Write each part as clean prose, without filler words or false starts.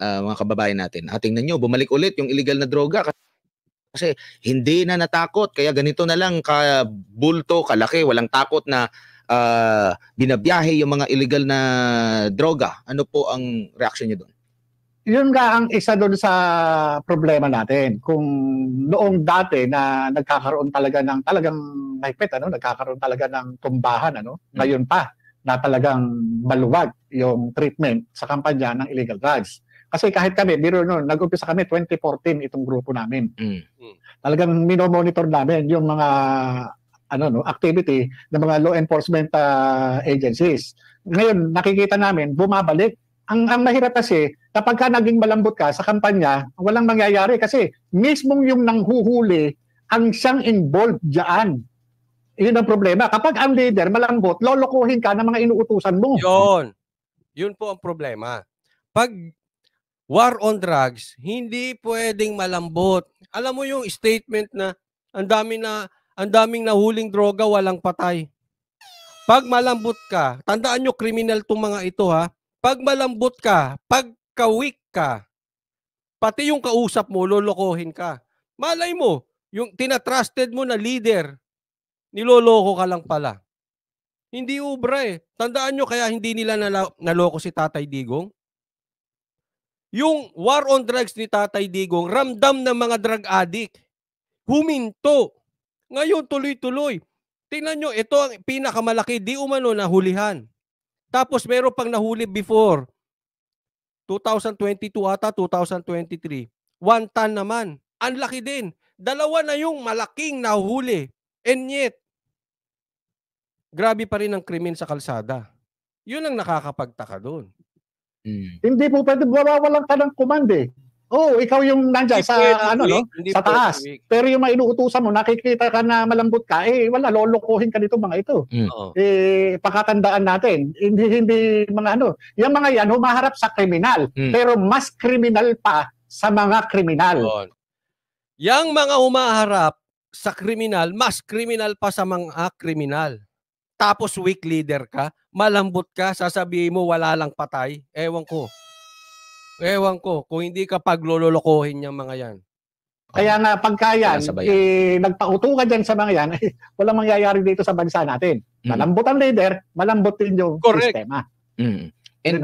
mga kababayan natin. Tingnan nyo, bumalik ulit yung illegal na droga kasi hindi na natakot. Kaya ganito na lang kabulto, kalaki, walang takot na binabiyahe yung mga illegal na droga. Ano po ang reaction nyo doon? Yun nga ang isa doon sa problema natin. Kung noong dati na nagkakaroon talaga ng talagang mahigpit, nagkakaroon talaga ng tumbahan, ngayon pa na talagang maluwag yung treatment sa kampanya ng illegal drugs. Kasi kahit kami, nag-umpisa kami 2014 itong grupo namin. Talagang minomonitor namin yung mga activity ng mga law enforcement agencies. Ngayon, nakikita namin, bumabalik. Ang mahirap kasi, kapag ka naging malambot ka sa kampanya, walang mangyayari kasi mismong yung nanghuhuli ang siyang involved dyan. Yun ang problema. Kapag ang leader malambot, lolokohin ka ng mga inuutusan mo. Yun po ang problema. Pag war on drugs, hindi pwedeng malambot. Alam mo yung statement na ang daming nahuling droga, walang patay. Pag malambot ka, tandaan nyo, kriminal tong mga ito ha. Pag malambot ka, pagka-weak ka, pati yung kausap mo, lolokohin ka. Malay mo, yung tinatrusted mo na leader, niloloko ka lang pala. Hindi ubra eh. Tandaan nyo kaya hindi nila naloko si Tatay Digong? Yung war on drugs ni Tatay Digong, ramdam ng mga drug addict. Huminto. Ngayon, tuloy-tuloy. Tingnan nyo, ito ang pinakamalaki, di umano nahulihan. Tapos meron pang nahuli before. 2022 ata, 2023. 1 ton naman. Ang laki din. Dalawa na yung malaking nahuli. And yet, grabe pa rin ang krimen sa kalsada. Yun ang nakakapagtaka doon. Hindi po pwede mawawalan ka ng command eh. Ikaw yung nandyan sa sa taas. Pero yung mainuutusan mo, nakikita ka na malambot ka, wala, lolokohin ka dito mga ito. Pakatandaan natin, hindi mga yung mga yan, humaharap sa kriminal. Pero mas kriminal pa sa mga kriminal. Yang mga humaharap sa kriminal, mas kriminal pa sa mga kriminal. Tapos weak leader ka, malambot ka, sasabihin mo wala lang patay. Ewan ko, kung hindi ka paglololokohin yung mga yan. Kaya nga, pagka yan, nagpauto ka dyan sa mga yan, walang mangyayari dito sa bansa natin. Malambot ang leader, malambot din yung sistema. And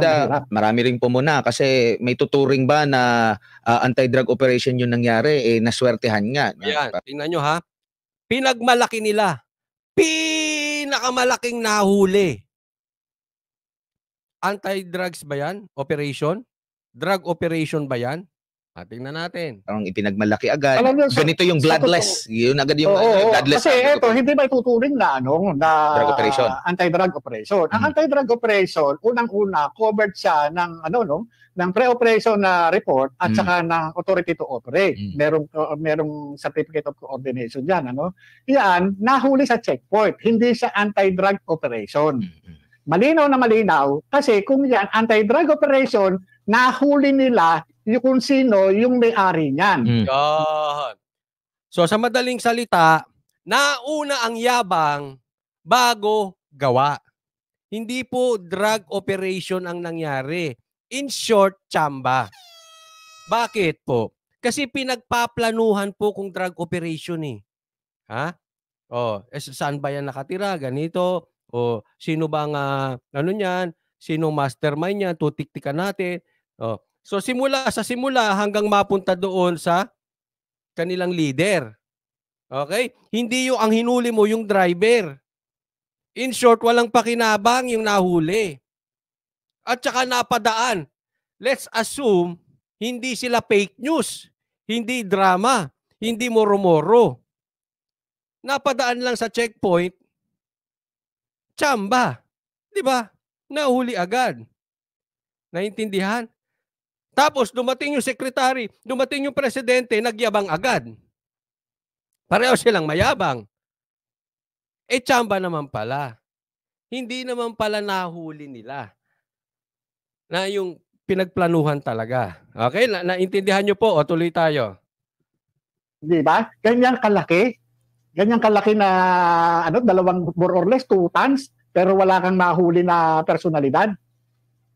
marami rin po muna kasi may tuturing ba na anti-drug operation yung nangyari, naswertehan nga. Yan, tingnan nyo ha. Pinagmalaki nila. Pinakamalaking nahuli. Anti-drugs ba yan? Operation? Drug operation ba yan? Tingnan natin. Ang ipinagmalaki agad. Ganito yung bloodless. Yun agad yung bloodless. Kasi ito, hindi ba ituturing na drug operation. Anti-drug operation. Ang anti-drug operation, unang-una, covered siya ng ng pre-operation na report at saka ng authority to operate. Merong certificate of coordination diyan, Yan, nahuli sa checkpoint. Hindi siya anti-drug operation. Malinaw na malinaw kasi kung yan anti-drug operation, nahuli nila yung kung sino yung may-ari niyan. So sa madaling salita, nauna ang yabang bago gawa. Hindi po drug operation ang nangyari. In short, tsamba. Bakit po? Kasi pinagpaplanuhan po kung drug operation eh. Saan ba yan nakatira? Ganito. Sino bang niyan? Sino mastermind niyan? Tutiktikan natin. So simula hanggang mapunta doon sa kanilang leader. Okay? Hindi yung ang hinuli mo yung driver. In short, walang pakinabang yung nahuli. At saka napadaan. Let's assume hindi sila fake news, hindi drama, hindi moro-moro. Napadaan lang sa checkpoint, tsamba. 'Di ba? Nahuli agad. Naintindihan? Tapos dumating yung secretary, dumating yung presidente, nagyabang agad. Pareho silang mayabang. Tsamba naman pala. Hindi naman pala nahuli nila. Na yung pinagplanuhan talaga. Okay? Naintindihan nyo po o tuloy tayo? Di ba? Ganyan kalaki. Ganyan kalaki na dalawang more or less 2 tons pero wala kang mahuli na personalidad.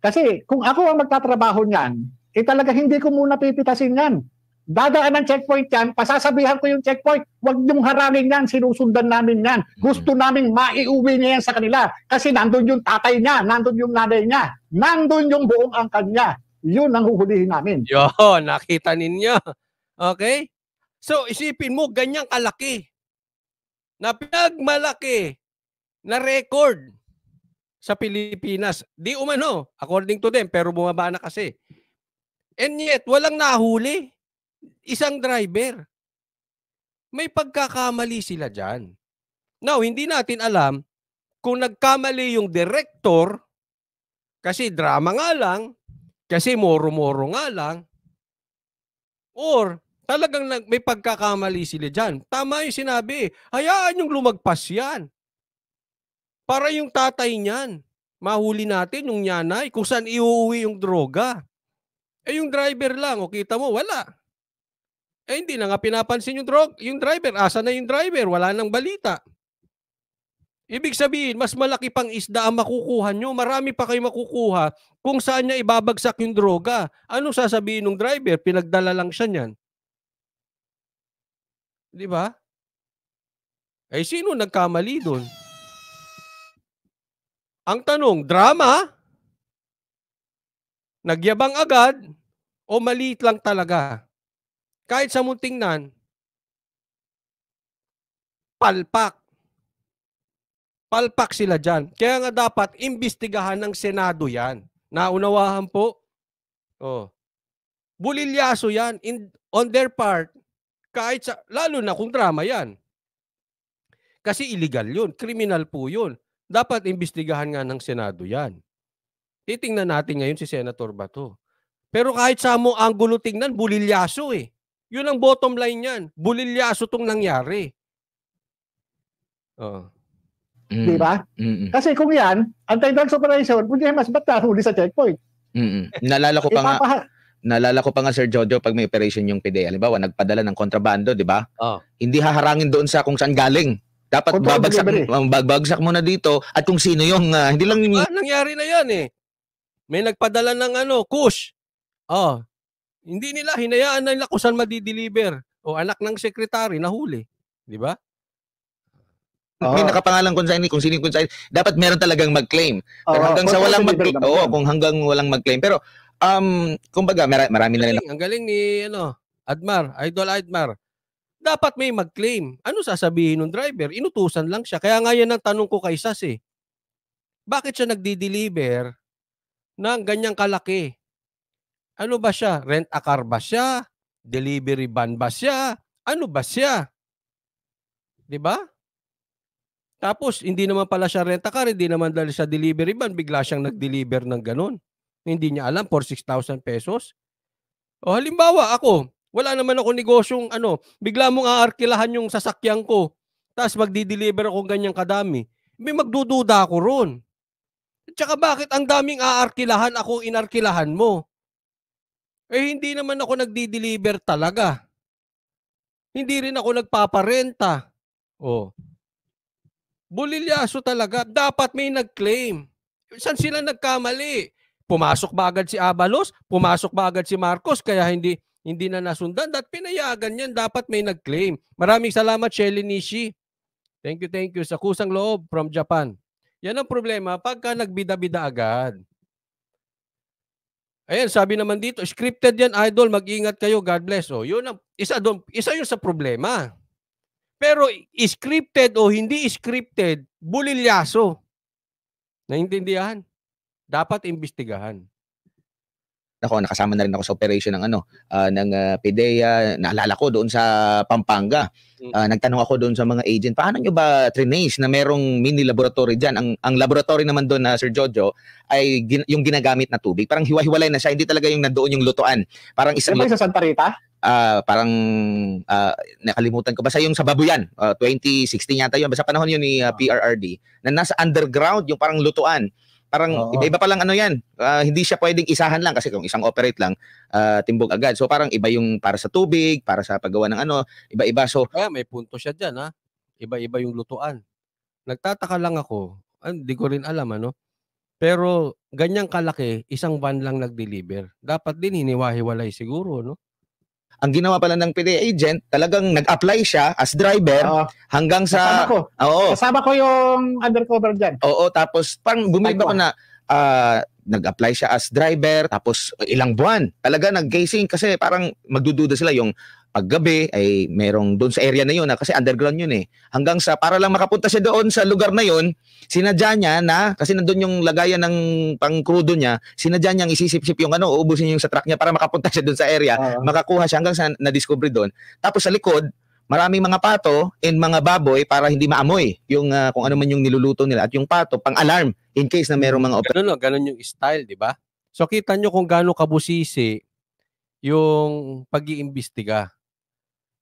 Kasi kung ako ang magtatrabaho niyan, talaga hindi ko muna pipitasin yan. Dadaan ng checkpoint yan, pasasabihan ko yung checkpoint, huwag niyong harangin yan, sinusundan namin yan. Gusto namin maiuwi niya yan sa kanila. Kasi nandun yung tatay niya, nandun yung nanay niya, nandun yung buong angkan niya. Yun ang huhulihin namin. Yo, nakita ninyo. Okay? So, isipin mo, ganyang kalaki na pinagmalaki na record sa Pilipinas. Di umano, according to them, pero bumaba na kasi. And yet, walang nahuli. Isang driver. May pagkakamali sila dyan. Now, hindi natin alam kung nagkamali yung director, kasi drama nga lang, kasi moro-moro nga lang, or talagang may pagkakamali sila dyan. Tama yung sinabi, hayaan yung lumagpas yan. Para yung tatay niyan, mahuli natin yung nyanay, kung saan iuuwi yung droga. Eh yung driver lang, o kita mo, wala. Eh hindi na nga pinapansin yung driver. Asa na yung driver? Wala nang balita. Ibig sabihin, mas malaki pang isda ang makukuha nyo. Marami pa kayo makukuha kung saan niya ibabagsak yung droga. Ano sasabihin ng driver? Pinagdala lang siya niyan. Di ba? Eh sino nagkamali doon? Ang tanong, drama? Nagyabang agad? O maliit lang talaga? Kahit sa mong tingnan, palpak. Palpak sila dyan. Kaya nga dapat imbestigahan ng Senado yan. Naunawahan po? Oh. Bulilyaso yan on their part. Kahit sa, lalo na kung drama yan. Kasi illegal yun. Criminal po yun. Dapat imbestigahan nga ng Senado yan. Titingnan natin ngayon si Senator Bato. Pero kahit sa mo anggulo tingnan, bulilyaso eh. Yun ang bottom line yan. Bulilyaso tong nangyari. Oh. Di ba? Kasi kung yan, anti-drugs operation, hindi mas ba't nahuli sa checkpoint? Naalala ko pa nga Sir Jojo, pag may operation yung PDEA, halimbawa nagpadala ng kontrabando, di ba? Oh. Hindi haharangin doon sa kung saan galing. Dapat babagsak muna dito at kung sino yung hindi lang yung... nangyari na yan eh. May nagpadala ng kush. Oh. Hindi nila hinayaan nila kung saan madideliver. O anak ng sekretary nahuli, di ba? May nakapangalan kung sino kung saan. Dapat meron talagang mag-claim. Pero hanggang sa walang mag-claim. Kung hanggang walang mag-claim. Pero kumbaga marami na rin. Ang galing ni Admar, Idol Admar. Dapat may mag-claim. Ano sasabihin ng driver? Inutusan lang siya. Kaya nga yan ang tanong ko kay Sas eh. Bakit siya nagdi-deliver ng ganyang kalaki? Ano ba siya? Rent a car ba siya? Delivery van ba siya? Ano ba siya? 'Di ba? Tapos hindi naman pala siya rent a car, hindi naman dahil sa delivery van bigla siyang nag-deliver ng ganun. Hindi niya alam for 6,000 pesos. O halimbawa ako, wala naman ako negosyong bigla mong aarkilahan yung sasakyan ko. Tapos magdi-deliver ako ganyang kadami. May magdududa ako ron. At saka bakit ang daming aarkilahan ako inarkilahan mo? Eh hindi naman ako nagdi-deliver talaga. Hindi rin ako nagpaparenta. Oh. Bulilyaso talaga. Dapat may nag-claim. Saan sila nagkamali? Pumasok ba agad si Abalos? Pumasok ba agad si Marcos? Kaya hindi na nasundan. At pinayagan yan. Dapat may nag-claim. Maraming salamat, Shelly Nishi. Thank you sa kusang loob from Japan. Yan ang problema pagka nagbida-bida agad. Ayan, sabi naman dito, scripted yan, idol, mag-ingat kayo, God bless. O, yun ang, isa yun sa problema. Pero scripted o hindi scripted, bulilyaso. Naintindihan? Dapat imbestigahan. Nakasama na rin ako sa operation ng PDEA. Naalala ko doon sa Pampanga. Nagtanong ako doon sa mga agent, paano nyo ba trinace na merong mini laboratory dyan? Ang laboratory naman doon na Sir Jojo ay yung ginagamit na tubig. Parang hiwa-hiwalay na siya. Hindi talaga yung nandoon yung lutuan. Parang isang... sa Santa Rita? Parang nakalimutan ko. Basta yung sa Babuyan. 2016 yata yun. Basta panahon yun ni PRRD. Na nasa underground yung parang lutuan. Parang iba-iba pa lang yan. Hindi siya pwedeng isahan lang kasi kung isang operate lang, timbog agad. So parang iba yung para sa tubig, para sa paggawa ng iba-iba. So kaya may punto siya dyan ha. Iba-iba yung lutuan. Nagtataka lang ako, hindi ko rin alam Pero ganyang kalaki, isang van lang nag-deliver. Dapat din hiniwa-hiwalay siguro, no? Ang ginawa pala ng PDA agent, talagang nag-apply siya as driver Oo. hanggang Kasama sa... ko. Oo. Kasama ko yung undercover dyan. Oo, tapos parang bumilip Type ako na nag-apply siya as driver, tapos ilang buwan. Talaga nag-casing kasi parang magdududa sila yung paggabi ay merong doon sa area na yun kasi underground yun eh. Hanggang sa para lang makapunta siya doon sa lugar na yun, sinadya niya na, kasi nandun yung lagayan ng pang-crudo niya, sinadya niyang isisip-sip yung uubusin niya yung sa truck niya para makapunta siya doon sa area, Oo. makakuha siya hanggang sa na-discover doon. Tapos sa likod, maraming mga pato and mga baboy para hindi maamoy yung kung ano man yung niluluto nila, at yung pato pang-alarm in case na merong mga Ganun yung style, di ba? So kita nyo kung gaano kabusisi yung pag-iimbestiga.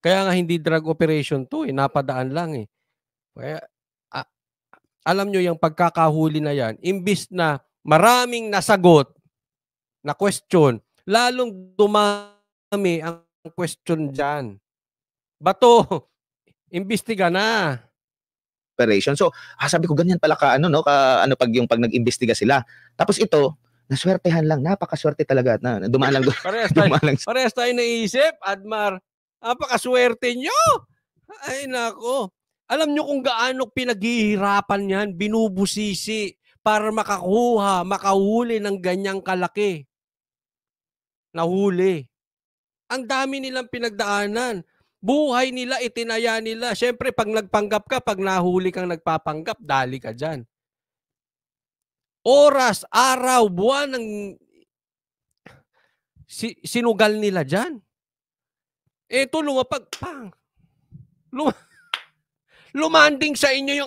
Kaya nga hindi drug operation to napadaan lang eh. Kaya alam nyo yung pagkakahuli na yan, imbis na maraming nasagot na question, lalong dumami ang question dyan. Bato, imbestiga na. operation. So, sabi ko ganyan pala ka pag nag-imbestiga sila. Tapos ito, naswertehan lang, napakaswerte talaga na dumaan lang doon. Parehas tayo naisip, Admar. Napakaswerte nyo. Ay nako. Alam nyo kung gaano pinaghihirapan yan, binubusisi para makahuli ng ganyang kalaki. Nahuli. Ang dami nilang pinagdaanan. Buhay nila, itinaya nila. Siyempre, pag nagpanggap ka, pag nahuli kang nagpapanggap, dali ka dyan. Oras, araw, buwan ng sinugal nila dyan. Ito, lumanding sa inyo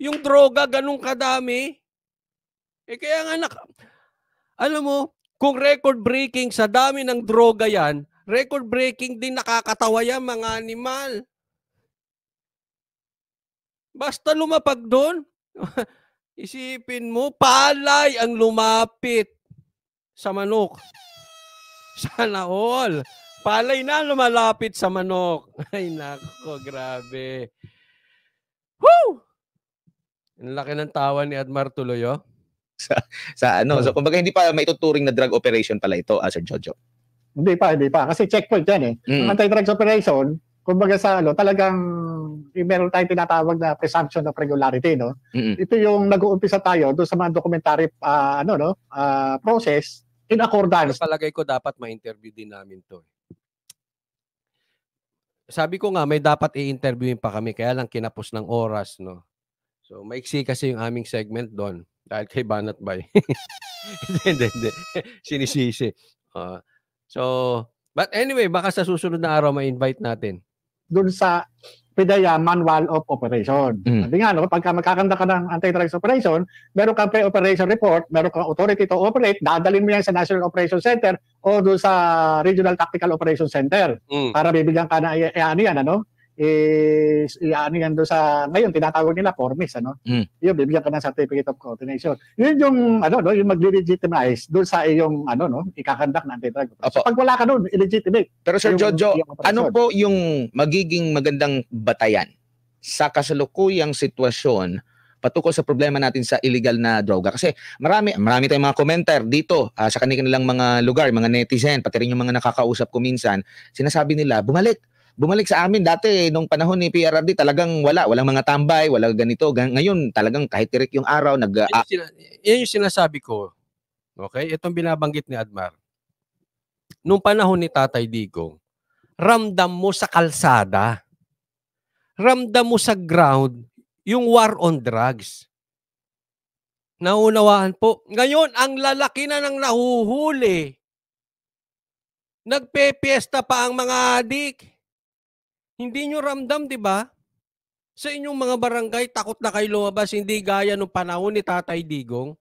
yung droga, ganun kadami. Kaya nga, alam mo, kung record-breaking sa dami ng droga yan, record-breaking din nakakatawa yan, mga animal. Basta lumapag doon, isipin mo, palay ang lumapit sa manok. Sana all. Palay na lumalapit sa manok. Ay, nako, grabe. Woo! Ang laki ng tawa ni Admar tuloy, oh. So kumbaga hindi pa maituturing na drug operation pala ito, Sir Jojo. Hindi pa. Kasi checkpoint yan eh. Ang anti-drugs operation, kumbaga sa talagang meron tayong tinatawag na presumption of regularity, no? Ito yung nag-uumpisa tayo doon sa mga documentary process in accordance. Palagay ko dapat ma-interview din namin to. Sabi ko nga may dapat i-interviewin pa kami kaya lang kinapos ng oras, no. So maiksi kasi yung aming segment doon dahil kay Banat Bay. Hindi. Sinisisi. But anyway, baka sa susunod na araw ma-invite natin. Doon sa PDEA Manual of Operation. Sabi nga, pagka magkakanda ka ng anti-drugs operation, meron kang pre-operation report, meron kang authority to operate, dadalhin mo yan sa National Operation Center o doon sa Regional Tactical Operation Center para bibigyan ka na yan doon sa, ngayon tinatawag nila formis, Yun, bibigyan ka ng certificate of coordination. Yun yung yung mag-legitimize doon sa iyong ikakandak na anti-drug. So pag wala ka doon, illegitimate. Pero Sir Jojo, ano po yung magiging magandang batayan sa kasalukuyang sitwasyon patukol sa problema natin sa illegal na droga? Kasi marami tayong mga commenter dito sa kanilang mga lugar, mga netizen, pati rin yung mga nakakausap ko minsan, sinasabi nila, bumalik sa amin dati nung panahon ni PRRD, talagang walang mga tambay, walang ganito. Ngayon talagang kahit tirik yung araw yan yung sinasabi ko. Okay? Itong binabanggit ni Admar. Nung panahon ni Tatay Digong, ramdam mo sa kalsada, ramdam mo sa ground yung war on drugs. Naunawaan po. Ngayon, ang lalaki na ng nahuhuli. Nagpepiesta pa ang mga adik. Hindi nyo ramdam, di ba? Sa inyong mga barangay, takot na kayo lumabas, hindi gaya nung panahon ni Tatay Digong.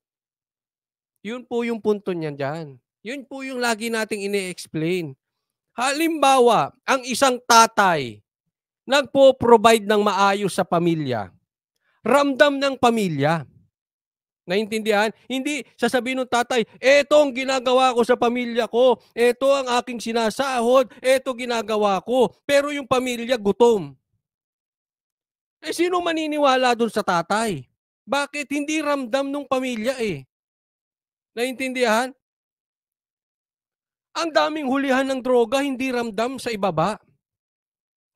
Yun po yung punto niyan dyan. Yun po yung lagi nating ine-explain. Halimbawa, ang isang tatay, nagpo-provide ng maayos sa pamilya. Ramdam ng pamilya. Naintindihan? Hindi sasabihin ng tatay, eto ang ginagawa ko sa pamilya ko, eto ang aking sinasahod, eto ginagawa ko. Pero yung pamilya gutom. Sino maniniwala dun sa tatay? Bakit? Hindi ramdam ng pamilya eh. Naintindihan? Ang daming hulihan ng droga, hindi ramdam sa ibaba.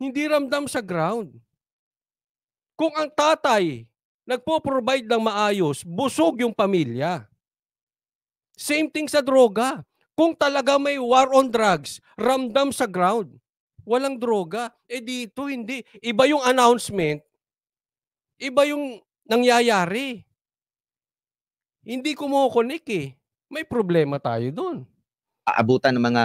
Hindi ramdam sa ground. Kung ang tatay nagpo-provide ng maayos, busog yung pamilya. Same thing sa droga. Kung talaga may war on drugs, ramdam sa ground. Walang droga. Eh dito hindi. Iba yung announcement. Iba yung nangyayari. Hindi kumukonek eh. May problema tayo doon. Aabutan ng mga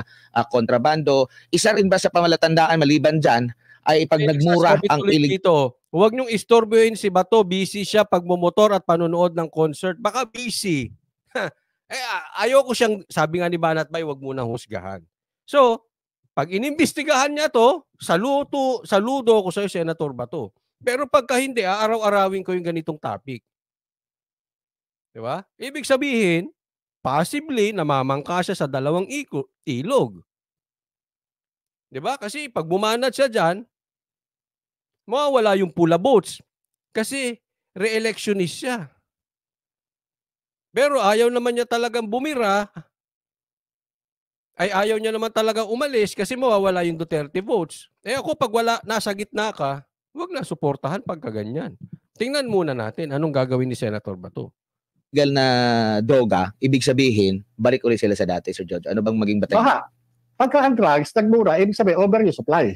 kontrabando. Isa rin ba sa pamalatandaan maliban dyan ay pag nagmura ang ilig... Dito, huwag niyong istorbohin si Bato. Busy siya pagmumotor at panonood ng concert. Baka busy. Ayoko siyang, sabi nga ni Banat Bay, huwag munang husgahan. So, pag inimbestigahan niya to, saludo ko sa'yo, Senator Bato. Pero pagka hindi, araw-arawin ko yung ganitong topic. Diba? Ibig sabihin, possibly, namamangka siya sa dalawang ilog. Diba? Kasi pag bumanat siya dyan, mawawala yung pula votes. Kasi re-electionist siya. Pero ayaw naman niya talagang bumira, ay ayaw niya naman talagang umalis kasi mawawala yung Duterte votes. Eh ako pag nasa gitna ka, huwag na suportahan pagka ganyan. Tingnan muna natin anong gagawin ni Senator Bato. Legal na droga, ibig sabihin, balik ulit sila sa dati, Sir George. Ano bang maging batay? Baka, pagka ang drugs, nagmura, ibig sabihin, over yung supply.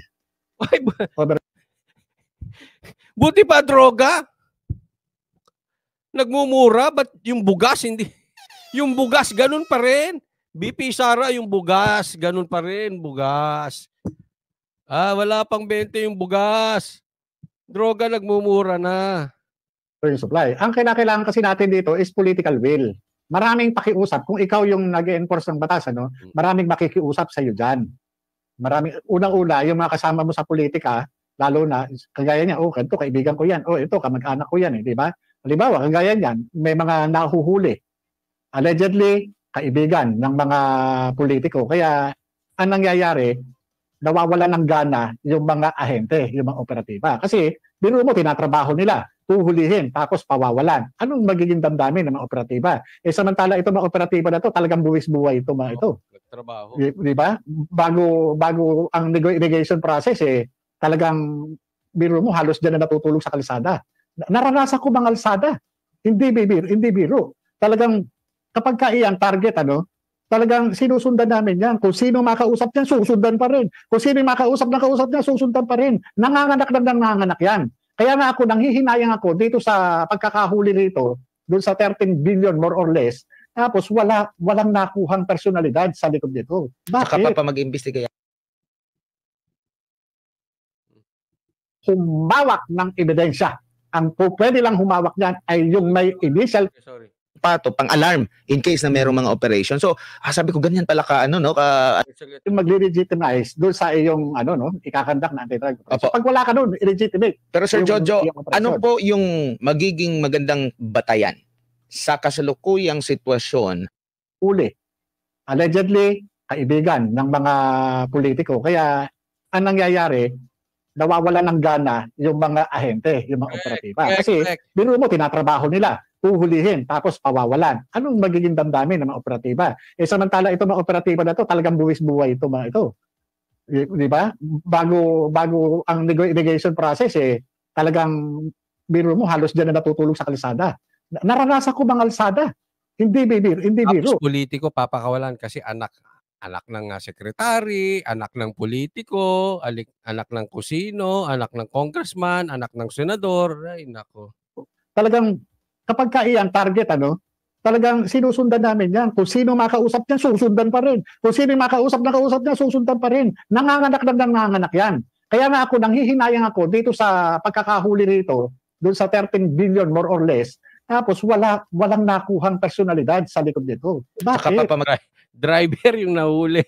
Buti pa droga? Nagmumura, ba't yung bugas hindi? Yung bugas, ganun pa rin. BP Sara, yung bugas, ganun pa rin, bugas. Wala pang 20 yung bugas. Droga, nagmumura na. Yung supply. Ang kailangan kasi natin dito is political will. Maraming pakiusap. Kung ikaw yung nag-enforce ng batas, maraming makikiusap sa iyo dyan. Unang-una, yung mga kasama mo sa politika, lalo na, kagaya niya, ganito, kaibigan ko yan. Ito, kamag-anak ko yan, di ba? Halimbawa, kagaya niyan, may mga nahuhuli. Allegedly, kaibigan ng mga politiko. Kaya, ang nangyayari, nawawala ng gana yung mga ahente, yung mga operatiba. Kasi, biro mo, tinatrabaho nila, huhulihin, tapos pawawalan. Anong magiging damdamin ng mga operatiba? Samantala, ito mga operatiba na to, talagang buwis-buhay ito mga ito. Nagtrabaho. Di ba? Bago ang negotiation process, talagang, biro mo, halos dyan na natutulog sa kalsada. Naranasan ko mga alsada. Hindi biro. Talagang kapag kaiyan target talagang sinusundan namin yan. Kung sino makausap niyan, susundan pa rin. Kung sino makausap niya, susundan pa rin. Nanganganak yan. Kaya nga ako, nanghihinayang ako dito sa pagkakahuli rito, doon sa 13 billion more or less, tapos walang nakuhang personalidad sa likod nito. Bakit? Saka pa mag-imbestiga. Humawak ng ebidensya. Ang pwede lang humawak niyan ay yung may initial pang-alarm in case na mayroong mga operation. So, sabi ko ganyan pala yung magre-legitimize doon sa iyong ikakandak na anti-drug. So, pag wala ka doon, illegitimate. Pero Sir Jojo, ano po yung magiging magandang batayan sa kasalukuyang sitwasyon? Uli. Allegedly, kaibigan ng mga politiko. Kaya, ang nangyayari, nawawala ng gana yung mga ahente, yung mga operatiba. Kasi, biro mo, tinatrabaho nila, huhulihin, tapos pawawalan. Anong magiging damdamin ng mga operatiba? Samantala, ito mga operatiba na to, talagang buwis-buhay ito mga ito. Di ba? Bago ang negotiation process, talagang, biro mo, halos dyan na natutulog sa kalsada. Naranasan ko mga alsada. Hindi biro. Tapos politiko, papakawalan kasi anak ng sekretary, anak ng politiko, anak ng kusino, anak ng congressman, anak ng senador. Ay, nako. Talagang, kapag kaiyan target, talagang sinusundan namin yan. Kung sino makausap niya, susundan pa rin. Kung sino makausap niya, susundan pa rin. Nanganganak yan. Kaya nga ako, nanghihinayang ako dito sa pagkakahuli rito, doon sa 13 billion more or less, tapos walang nakuhang personalidad sa likod nito. Bakit? Driver yung nahuli.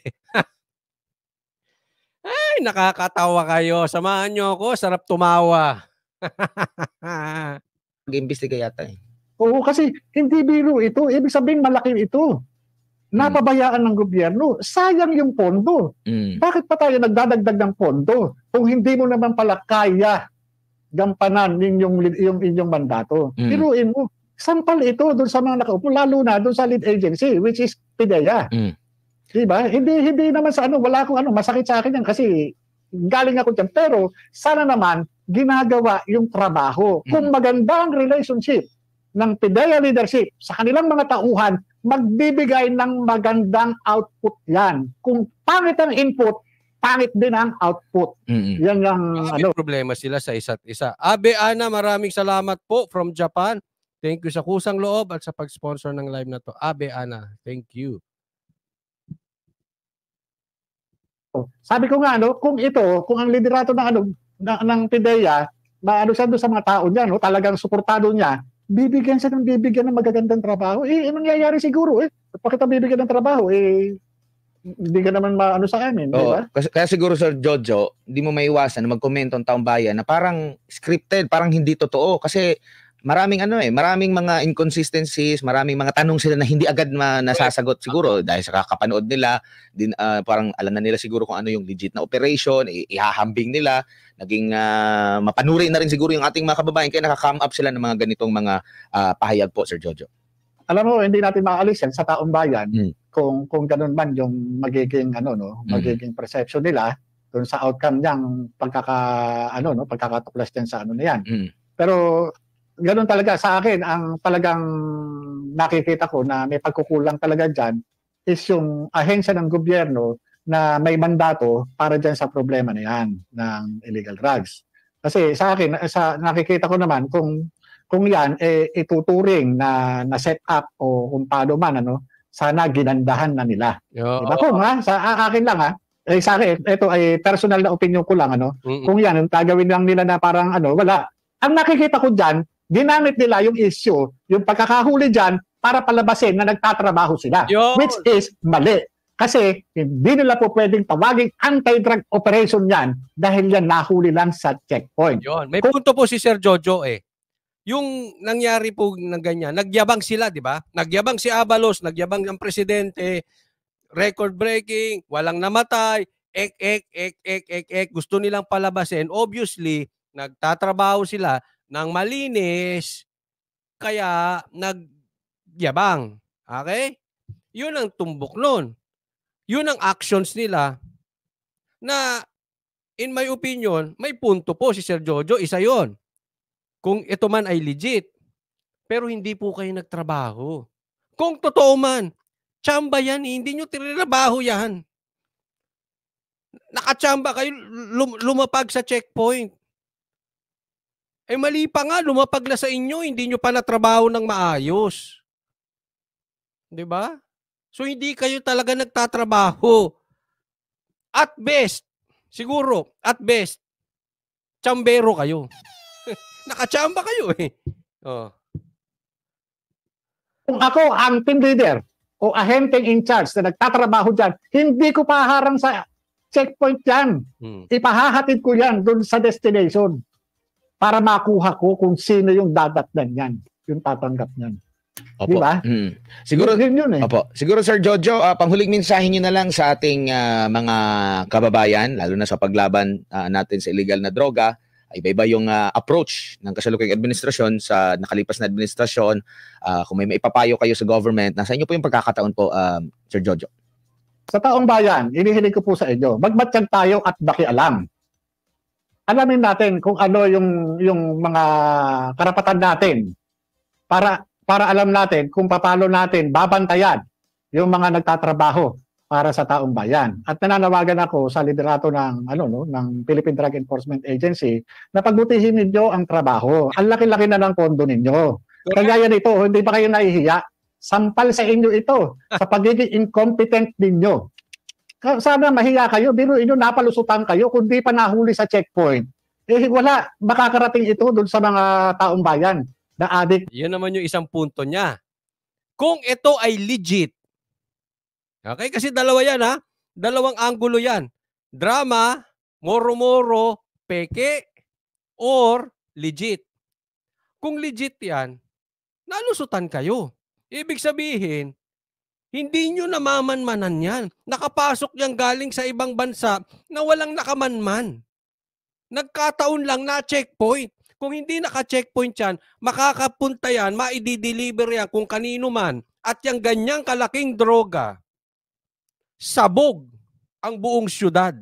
Ay, nakakatawa kayo. Samahan nyo ako. Sarap tumawa. Mag-imbestiga yata Oo, kasi hindi biro ito. Ibig sabihin malaki ito. Napabayaan ng gobyerno. Sayang yung pondo. Bakit pa tayo nagdadagdag ng pondo kung hindi mo naman pala kaya gampanan yung inyong mandato? Biruin mo. sampal ito doon sa mga nakaupo, lalo na doon sa lead agency, which is PIDEA. Diba? Hindi naman sa wala akong masakit sa akin yan kasi galing ako dyan. Pero sana naman ginagawa yung trabaho. Kung maganda ang relationship ng PIDEA leadership sa kanilang mga tauhan, magbibigay ng magandang output yan. Kung pangit ang input, pangit din ang output. Yan yung May problema sila sa isa't isa. Abe Ana, maraming salamat po from Japan. Thank you sa kusang loob at sa pag-sponsor ng live na to. Abe Ana, thank you. Sabi ko nga kung ang liderato ng PIDEA, siya doon sa mga tao niya, talagang suportado niya, bibigyan ng magagandang trabaho. Anong nangyayari siguro Pag kita bibigyan ng trabaho, hindi ka naman sa amin, di ba? Kaya siguro Sir Jojo, hindi mo maiwasan na magkomento ang taong bayan na parang scripted, parang hindi totoo kasi maraming maraming mga inconsistencies, maraming mga tanong sila na hindi agad nasasagot siguro dahil sa kakapanood nila, parang alam na nila siguro kung ano yung legit na operation, ihahambing nila, naging mapanuri na rin siguro yung ating mga kababayan kaya nakaka-come up sila ng mga ganitong mga pahayag po, Sir Jojo. Alam mo, hindi natin maalis yan sa taong bayan kung ganun man yung magiging magiging perception nila doon sa outcome niyang pagkakatuklas diyan sa na yan. Pero ganun talaga sa akin, ang talagang nakikita ko na may pagkukulang talaga dyan is yung ahensya ng gobyerno na may mandato para dyan sa problema na yan ng illegal drugs. Kasi sa akin, nakikita ko naman kung yan ituturing na set up o kung paano man sana ginandahan na nila. Diba? Kung sa akin lang sa akin, ito ay personal na opinion ko lang kung yan, yung gagawin lang nila na parang wala. Ang nakikita ko dyan, ginamit nila yung issue, yung pagkakahuli dyan para palabasin na nagtatrabaho sila. Which is mali. Kasi hindi nila po pwedeng tawaging anti-drug operation yan dahil yan nahuli lang sa checkpoint. May punto po si Sir Jojo Yung nangyari po ng ganyan, nagyabang sila, di ba? Nagyabang si Abalos, nagyabang ang presidente, record breaking, walang namatay, gusto nilang palabasin. Obviously, nagtatrabaho sila ng malinis, kaya nagyabang. Okay? Yun ang tumbok nun. Yun ang actions nila na, in my opinion, may punto po si Sir Jojo, isa yon. Kung ito man ay legit, pero hindi po kayo nagtrabaho. Kung totoo man, tsamba yan, hindi nyo tinrabaho yan. Nakatsamba kayo, lumapag sa checkpoint. Mali pa nga, lumapag na sa inyo, hindi nyo pa natrabaho ng maayos. Diba? So, hindi kayo talaga nagtatrabaho. At best, siguro, at best, tsambero kayo. Nakatsamba kayo Kung ako ang team leader o ahenteng in charge na nagtatrabaho dyan, hindi ko paharang sa checkpoint yan. Ipahahatid ko yan dun sa destination para makuha ko kung sino yung dadatnan yan, yung tatanggap niyan. Opo. Diba? Siguro yun Opo. Siguro Sir Jojo, panghuling mensahe niyo na lang sa ating mga kababayan, lalo na sa paglaban natin sa illegal na droga. Iba-iba yung approach ng kasalukuyang administrasyon sa nakalipas na administrasyon. Kung may maipapayo kayo sa government, nasa inyo po yung pagkakataon po, Sir Jojo. Sa taong bayan, inihiling ko po sa inyo, magmatsyag tayo at bakialam. Alamin natin kung ano yung mga karapatan natin para alam natin kung paano natin babantayan yung mga nagtatrabaho para sa taong bayan. At nananawagan ako sa liderato ng ng Philippine Drug Enforcement Agency na pagbutihin ninyo ang trabaho. Ang laki-laki na ng pondo ninyo. Kagaya nito, hindi pa kayo nahihiya. Sampal sa inyo ito sa pagiging incompetent ninyo. Sana mahiya kayo, biro inyo napalusutan kayo kung di pa nahuli sa checkpoint. Wala, makakarating ito doon sa mga taong bayan na adik. Yan naman yung isang punto niya. Kung ito ay legit, okay? Kasi dalawa yan dalawang anggulo yan. Drama, moro-moro, peke, or legit. Kung legit yan, nalusutan kayo. Ibig sabihin, hindi nyo namamanmanan yan. Nakapasok yan galing sa ibang bansa na walang nakamanman. Nagkataon lang na checkpoint. Kung hindi naka-checkpoint yan, makakapunta yan, maidi-deliver yan kung kanino man. At yung ganyang kalaking droga, sabog ang buong syudad.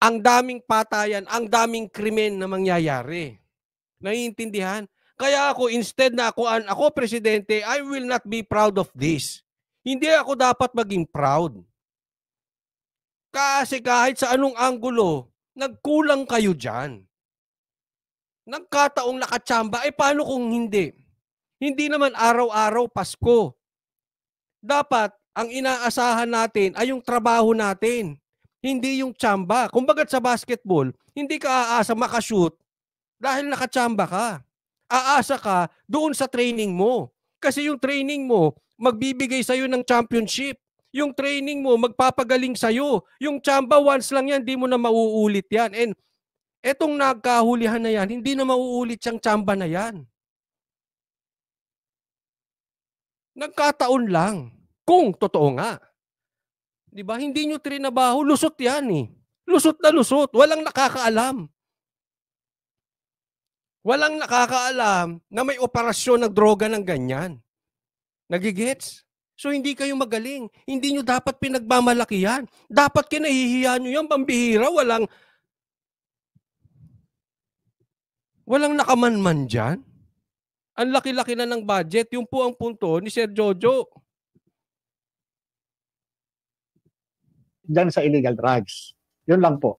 Ang daming patayan, ang daming krimen na mangyayari. Naiintindihan? Kaya ako, instead na ako presidente, I will not be proud of this. Hindi ako dapat maging proud. Kasi kahit sa anong anggulo, nagkulang kayo dyan. Nagkataong nakatsamba, paano kung hindi? Hindi naman araw-araw Pasko. Dapat, ang inaasahan natin ay yung trabaho natin. Hindi yung tsamba. Kumbaga sa basketball, hindi ka aasa makashoot dahil nakatsamba ka. Aasa ka doon sa training mo. Kasi yung training mo, magbibigay sa'yo ng championship. Yung training mo, magpapagaling sa'yo. Yung tsamba, once lang yan, di mo na mauulit yan. And etong nagkahulihan na yan, hindi na mauulit yung tsamba na yan. Nagkataon lang. Kung totoo nga. Di ba? Hindi nyo trinabaho. Lusot yan eh. Lusot na lusot. Walang nakakaalam. Walang nakakaalam na may operasyon ng droga ng ganyan. Nagigets? So hindi kayo magaling. Hindi nyo dapat pinagmamalaki yan. Dapat kinahihiya nyo yan. Pambihira. Walang nakamanman dyan. Ang laki-laki na ng budget. Yung po ang punto ni Sir Jojo. Diyan sa illegal drugs. Yun lang po.